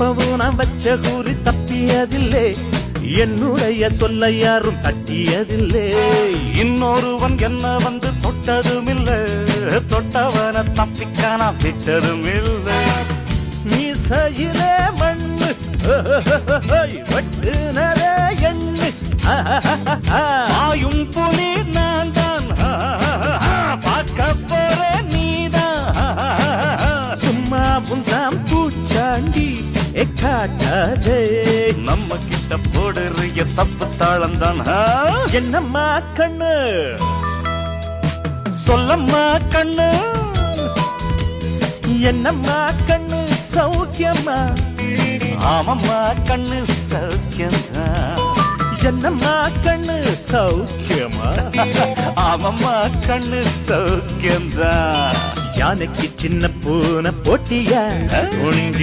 எப்பவும் நான் வச்ச கூறி தப்பியதில்லை, என்னுடைய சொல்ல யாரும் தட்டியதில்லை. இன்னொருவன் என்ன வந்து தொட்டதுமில்லை, தொட்டவன தப்பிக்கான விட்டதும் இல்லை. மீசையிலே மண்ணு வெட்டுனதே எண்ணு, ஆயும் புலி நான் தான், பார்க்க போற நீதான். சும்மா புந்தாம் பூச்சாண்டி காட்டாதே, நம்ம கிட்ட போடுறிய தப்பு தாளம் தான். என்னம்மா கண்ணு சொல்லம்மா கண்ணு, என்னம்மா கண்ணு சௌக்கியம்மா? ஆமம்மா கண்ணு சௌக்கியம்மா. என்னம்மா கண்ணு சௌக்கியமா? ஆமம்மா கண்ணு சௌக்கியம்தான். யானைக்கு சின்ன பூனை போட்டியா, ஒழுங்கி